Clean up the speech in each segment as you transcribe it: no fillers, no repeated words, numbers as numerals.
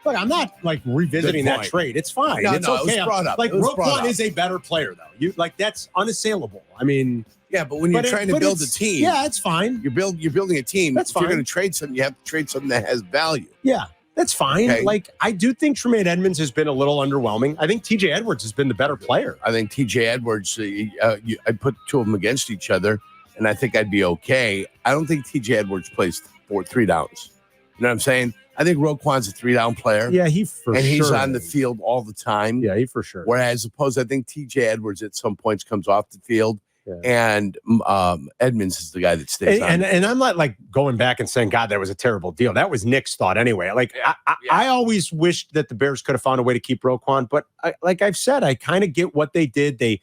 Look, I'm not like revisiting that trade. It's fine. No, it's no, okay. it was brought up. Like Roquan is a better player, though. That's unassailable. I mean, yeah, but when you're trying to build a team, yeah, it's fine. You're building a team. That's fine. If you're going to trade something, you have to trade something that has value. Yeah, that's fine. Okay. Like I do think Tremaine Edmonds has been a little underwhelming. I think TJ Edwards has been the better player. I think TJ Edwards. I'd put the two of them against each other, and I think I'd be okay. I don't think TJ Edwards plays 3 downs. You know what I'm saying? I think Roquan's a 3-down player. Yeah, he's on the field all the time. Yeah, he for sure. Whereas I think TJ Edwards at some points comes off the field. Yeah. And Edmonds is the guy that stays on. And I'm not like going back and saying, God, that was a terrible deal. That was Nick's thought anyway. Like I always wished that the Bears could have found a way to keep Roquan, but like I've said, I kind of get what they did. They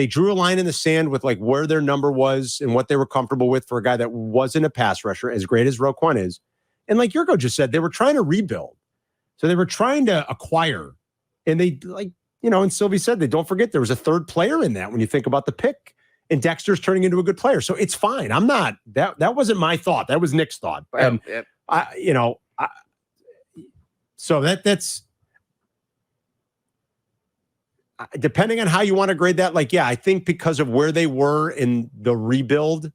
drew a line in the sand with like where their number was and what they were comfortable with for a guy that wasn't a pass rusher, as great as Roquan is. And like Jurko just said, they were trying to rebuild. So they were trying to acquire. And they and Sylvie said, don't forget there was a third player in that when you think about the pick. And Dexter's turning into a good player. So it's fine. I'm not, that wasn't my thought. That was Nick's thought. So that's, depending on how you want to grade that, like, yeah, I think because of where they were in the rebuild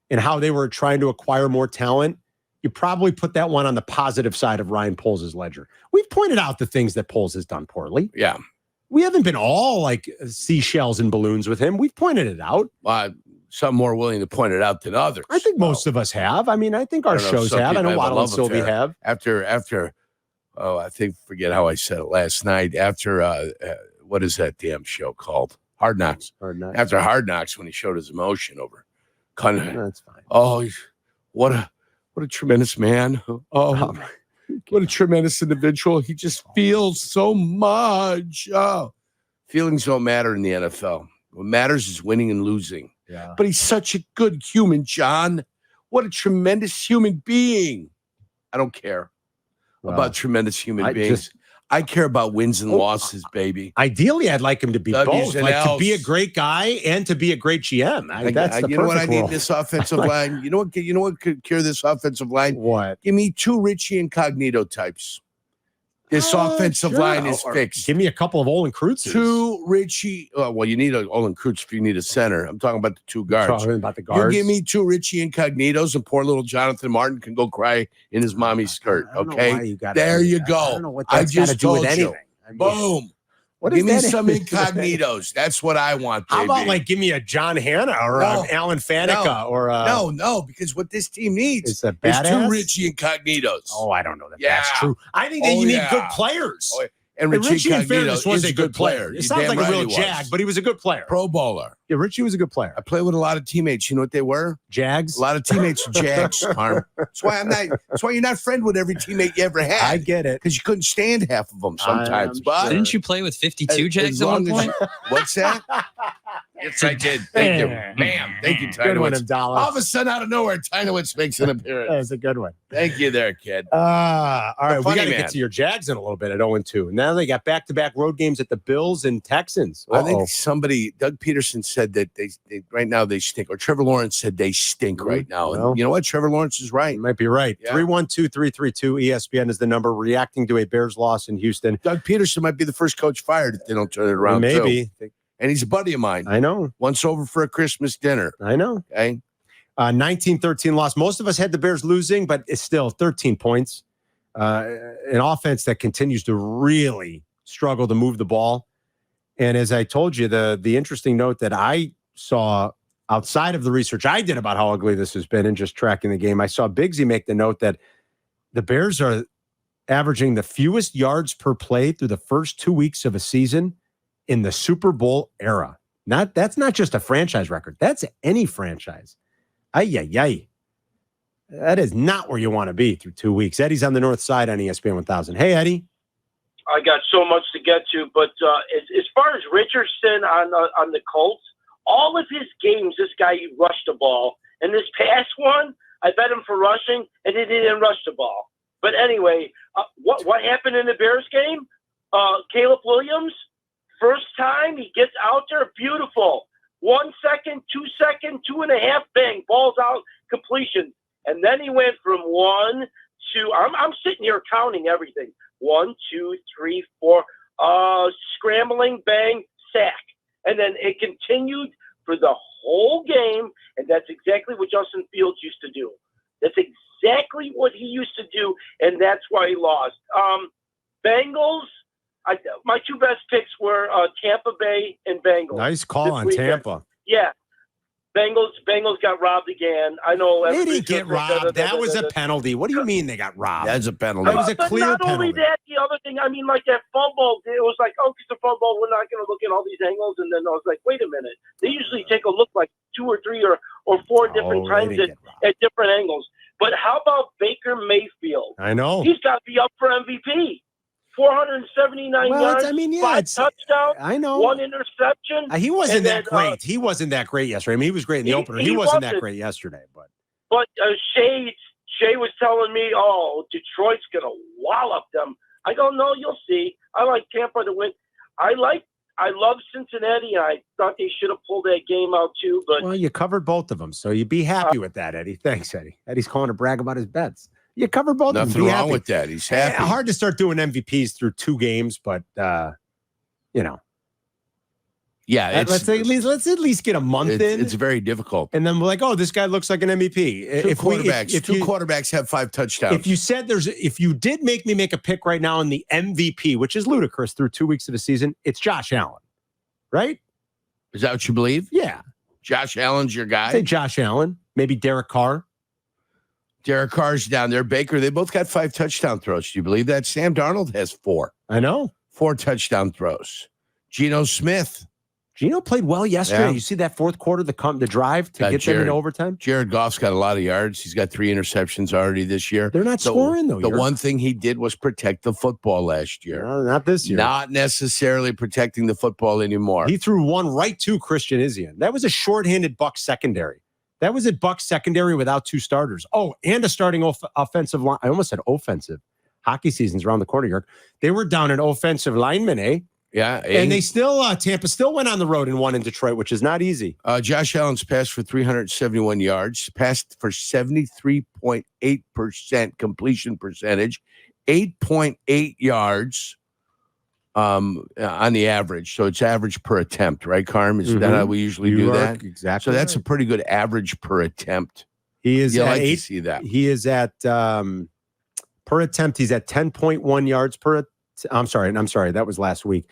and how they were trying to acquire more talent, you probably put that one on the positive side of Ryan Poles' ledger. We've pointed out the things that Poles has done poorly. Yeah. We haven't been all like seashells and balloons with him. We've pointed it out. Some more willing to point it out than others. I think most of us have. I mean, I think our shows have. I know Waddle and Sylvie have. After, forget how I said it last night. After, what is that damn show called? Hard Knocks. After Hard Knocks, when he showed his emotion over. That's fine. Oh, what a tremendous man. Oh, what a tremendous individual. He just feels so much. Oh, feelings don't matter in the NFL. What matters is winning and losing. Yeah. But he's such a good human, John. What a tremendous human being. I don't care about tremendous human beings. I care about wins and losses, baby. Ideally, I'd like him to be both, like to be a great guy and to be a great GM. That's the you know what I need world. This offensive line. You know what could cure this offensive line? What? Give me 2 Richie Incognito types. This offensive line is fixed. Give me a couple of Olin Kreutzes. 2 Richie. You need an Olin Kreutz if you need a center. I'm talking about the 2 guards. Talking about the guards. You give me 2 Richie Incognitos, and poor little Jonathan Martin can go cry in his mommy's skirt. Okay, there you go. I don't know what that's got to do with anything. Boom. Give me some Incognitos. That's what I want, baby. How about like give me a John Hanna or Alan Faneca or no, because what this team needs is 2 Richie Incognitos. Oh, I don't know that that's true. I think that you need good players. And Richie Incognito was a good player. It sounds like a real jag, but he was a good player. Pro bowler. Yeah, Richie was a good player. I played with a lot of teammates. You know what they were? Jags. A lot of teammates were Jags, Carm. That's why you're not friend with every teammate you ever had. I get it. Because you couldn't stand half of them sometimes. But didn't you play with 52 Jags at one point? What's that? Yes, I did. Thank you. Bam. Thank you, Tynowitz. Good one, Abdallah. All of a sudden, out of nowhere, Tynowitz makes an appearance. That was a good one. Thank you there, kid. All right, we got to get to your Jags in a little bit at 0-2. Now they got back-to-back road games at the Bills and Texans. I think Doug Peterson said that they right now they stink, or Trevor Lawrence said they stink right now. And you know what? Trevor Lawrence is right. You might be right. 312-332 ESPN is the number. Reacting to a Bears loss in Houston. Doug Peterson might be the first coach fired if they don't turn it around. Maybe. And he's a buddy of mine. I know. Once over for a Christmas dinner. I know. Okay. 19-13 loss. Most of us had the Bears losing, but it's still 13 points. An offense that continues to really struggle to move the ball. And as I told you, the interesting note that I saw outside of the research I did about how ugly this has been and just tracking the game, I saw Bigsy make the note that the Bears are averaging the fewest yards per play through the first 2 weeks of a season in the Super Bowl era. That's not just a franchise record. That's any franchise. Ay. That is not where you want to be through 2 weeks. Eddie's on the north side on ESPN 1000. Hey, Eddie. I got so much to get to, but as far as Richardson on the Colts, all of his games, this guy rushed the ball. And this past one, I bet him for rushing, and he didn't rush the ball. But anyway, what happened in the Bears game? Caleb Williams, first time he gets out there, beautiful. 1 second, 2 second, 2.5, bang, ball's out, completion. And then he went from 1 to, I'm sitting here counting everything. 1, 2, 3, 4, scrambling, bang, sack. And then it continued for the whole game, and that's exactly what Justin Fields used to do. That's exactly what he used to do, and that's why he lost. Bengals, my two best picks were Tampa Bay and Bengals. Nice call on Tampa. Yeah. Bengals got robbed again. I know. They didn't get robbed. That was a penalty. What do you mean they got robbed? That's a penalty. That was a clear penalty. Not only that, the other thing, I mean, like that fumble, it was like, oh, it's a fumble. We're not going to look at all these angles. And then I was like, wait a minute. They usually take a look like 2 or 3 or 4 different times at different angles. But how about Baker Mayfield? I know. He's got to be up for MVP. 479 yards, I mean, 5 touchdowns, I know. 1 interception. He wasn't that great. He wasn't that great yesterday. I mean, he was great in the opener. He wasn't that great yesterday. But Shay was telling me, oh, Detroit's going to wallop them. I go, no, you'll see. I like Tampa to win. I love Cincinnati. I thought they should have pulled that game out too. But well, you covered both of them, so you'd be happy with that, Eddie. Thanks, Eddie. Eddie's calling to brag about his bets. You covered both of them. Nothing wrong with that. He's happy. Hard to start doing MVPs through 2 games, but you know. Yeah, let's at least get a month in. It's very difficult. And then we're like, oh, this guy looks like an MVP. Two quarterbacks have 5 touchdowns. If you did make me make a pick right now in the MVP, which is ludicrous through 2 weeks of the season, it's Josh Allen, right? Is that what you believe? Yeah. Josh Allen's your guy? I'd say Josh Allen, maybe Derek Carr. Derek Carr's down there. Baker, they both got 5 touchdown throws. Do you believe that? Sam Darnold has 4. I know. 4 touchdown throws. Geno Smith. Geno played well yesterday. Yeah. You see that fourth quarter, the drive to get them into overtime? Jared Goff's got a lot of yards. He's got 3 interceptions already this year. They're not scoring, though. The one thing he did was protect the football last year. No, not this year. Not necessarily protecting the football anymore. He threw one right to Christian Izien. That was a shorthanded Bucs secondary. That was a Bucs secondary without 2 starters. Oh, and a starting offensive line. I almost said offensive. Hockey season's around the corner, York. They were down an offensive lineman, eh? Yeah. And they still, Tampa still went on the road and won in Detroit, which is not easy. Josh Allen's passed for 371 yards, passed for 73.8% completion percentage, 8.8 yards on the average. So it's average per attempt, right, Carm? Is that how we usually do that? Exactly. So that's a pretty good average per attempt. He is at to see that. He is at per attempt. He's at 10.1 yards per. I'm sorry. That was last week.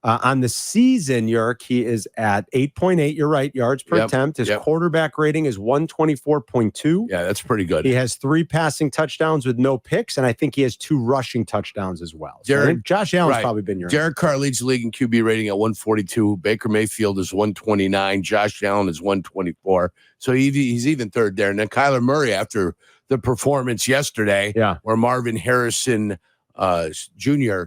On the season, Yerk, he is at 8.8. You're right. Yards per attempt. His quarterback rating is 124.2. Yeah, that's pretty good. He has 3 passing touchdowns with no picks, and I think he has 2 rushing touchdowns as well. So I think Josh Allen's probably been your. Derek Carr leads the league in QB rating at 142. Baker Mayfield is 129. Josh Allen is 124. So he's even third there. And then Kyler Murray, after the performance yesterday, where Marvin Harrison Jr.,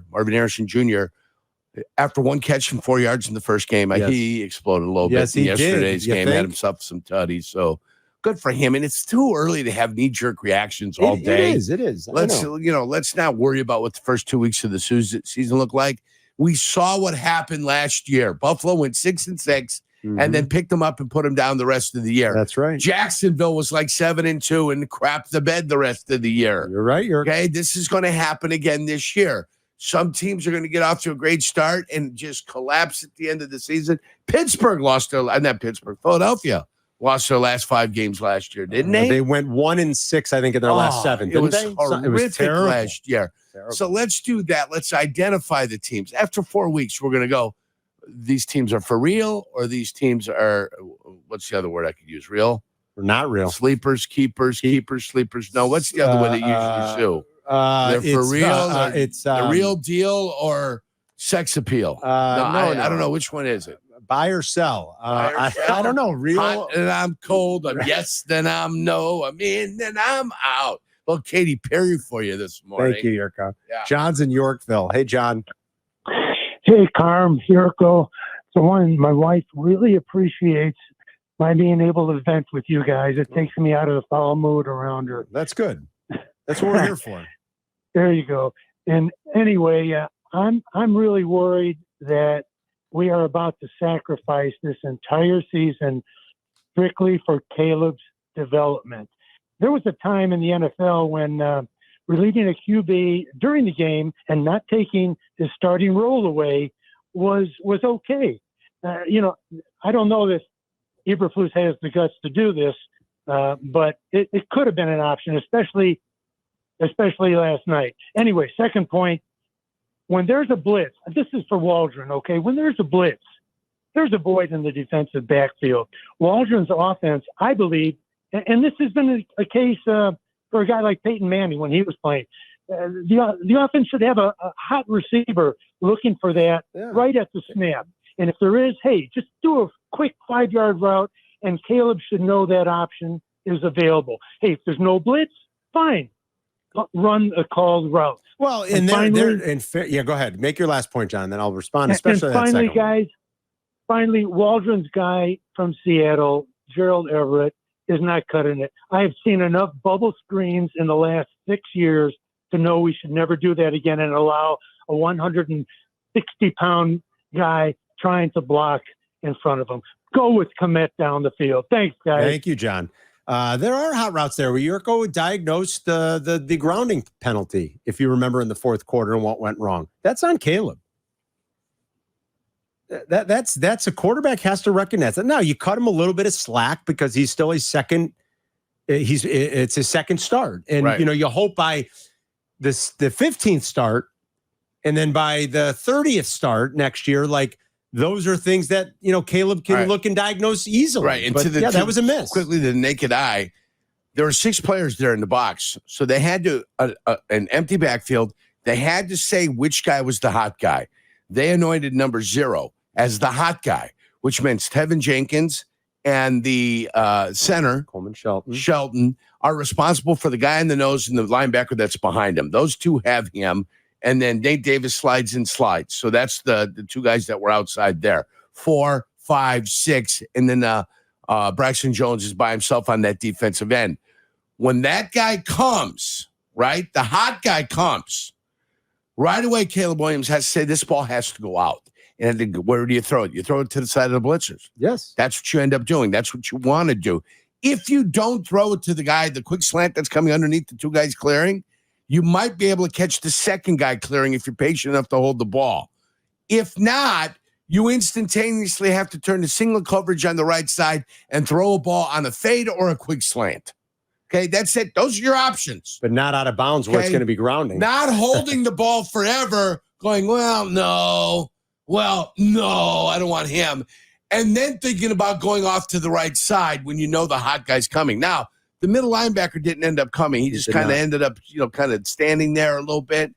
after 1 catch and 4 yards in the first game, he exploded a little bit in yesterday's game. Had himself some tutties. So good for him. And it's too early to have knee-jerk reactions all day. It is. Let's not worry about what the first 2 weeks of the season look like. We saw what happened last year. Buffalo went 6-6 and then picked them up and put them down the rest of the year. That's right. Jacksonville was like 7-2 and crapped the bed the rest of the year. You're right. Okay. This is going to happen again this year. Some teams are going to get off to a great start and just collapse at the end of the season. Philadelphia lost their last 5 games last year, didn't they? They went 1-6, I think, in their last 7. It was terrible last year. Terrible. So let's do that. Let's identify the teams. After 4 weeks, we're going to go, these teams are for real, or these teams are, what's the other word I could use? Real? Or not real. Sleepers, keepers, sleepers. No, what's the other one that usually sue? They're for real. It's the real deal or sex appeal. I don't know. Which one is it? Buy or sell. I don't know. Real. Hot and I'm cold. I'm yes, then I'm no. I'm in, then I'm out. Well, Katy Perry for you this morning. Thank you, Yurko. Yeah. John's in Yorkville. Hey, John. Hey, Carm, Jurko. So my wife really appreciates my being able to vent with you guys. It takes me out of the foul mood around her. That's good. That's what we're here for. There you go. And anyway, I'm really worried that we are about to sacrifice this entire season strictly for Caleb's development. There was a time in the NFL when relieving a QB during the game and not taking his starting role away was okay. I don't know if Eberflus has the guts to do this, but it could have been an option, especially last night. Anyway, second point, when there's a blitz, this is for Waldron, okay? When there's a blitz, there's a void in the defensive backfield. Waldron's offense, I believe, and this has been a case for a guy like Peyton Manning when he was playing, the offense should have a hot receiver looking for that right at the snap. And if there is, hey, just do a quick 5-yard route, and Caleb should know that option is available. Hey, if there's no blitz, fine. Run a called route. Well, and go ahead. Make your last point, John, then I'll respond, especially and finally, that second guys, Waldron's guy from Seattle, Gerald Everett, is not cutting it. I have seen enough bubble screens in the last 6 years to know we should never do that again and allow a 160-pound guy trying to block in front of him. Go with Kmet down the field. Thanks, guys. Thank you, John. There are hot routes there where Jurko diagnosed the grounding penalty, if you remember, in the fourth quarter and what went wrong. That's on Caleb. That's a quarterback has to recognize that. Now you cut him a little bit of slack because he's still a second. It's his second start, and right. You hope by the 15th start, and then by the 30th start next year, like those are things that Caleb can look and diagnose easily. Right, and that was a miss. Quickly, to the naked eye, there were 6 players there in the box, so they had to an empty backfield. They had to say which guy was the hot guy. They anointed number 0 as the hot guy, which meant Tevin Jenkins and the center, Coleman Shelton, are responsible for the guy in the nose and the linebacker that's behind him. Those two have him. And then Nate Davis slides and slides. So that's the 2 guys that were outside there. 4, 5, 6. And then Braxton Jones is by himself on that defensive end. When that guy comes, right, the hot guy comes, right away Caleb Williams has to say this ball has to go out. And where do you throw it? You throw it to the side of the blitzers. Yes. That's what you end up doing. That's what you want to do. If you don't throw it to the guy, the quick slant that's coming underneath the 2 guys clearing, you might be able to catch the second guy clearing if you're patient enough to hold the ball. If not, you instantaneously have to turn to single coverage on the right side and throw a ball on a fade or a quick slant. Okay, that's it. Those are your options. But not out of bounds where it's going to be grounding. Not holding the ball forever, going, well, no, I don't want him. And then thinking about going off to the right side when you know the hot guy's coming. Now, the middle linebacker didn't end up coming. He just kind of ended up, kind of standing there a little bit.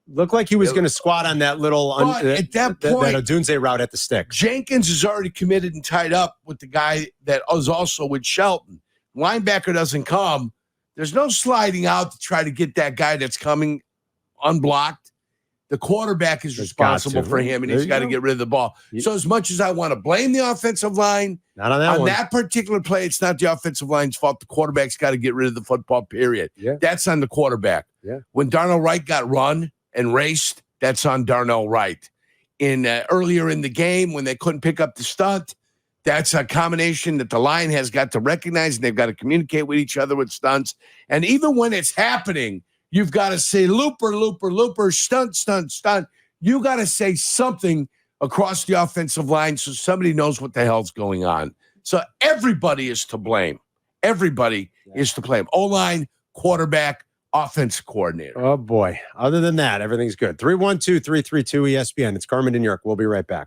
Looked like he was going to squat on that little at that point, that Odunze route at the stick. Jenkins is already committed and tied up with the guy that was also with Shelton. Linebacker doesn't come. There's no sliding out to try to get that guy that's coming unblocked. The quarterback is responsible for him, and he's got to get rid of the ball. So as much as I want to blame the offensive line, not on that one. That particular play, it's not the offensive line's fault. The quarterback's got to get rid of the football, period. Yeah. That's on the quarterback. Yeah. When Darnell Wright got run and raced, that's on Darnell Wright. Earlier in the game, when they couldn't pick up the stunt, that's a combination that the line has got to recognize, and they've got to communicate with each other with stunts. And even when it's happening, you've got to say looper, looper, looper, stunt, stunt, stunt. You got to say something across the offensive line so somebody knows what the hell's going on. So everybody is to blame. Everybody is to blame. O-line, quarterback, offense coordinator. Oh, boy. Other than that, everything's good. 312-332-ESPN. It's Carmen and Jurko. We'll be right back.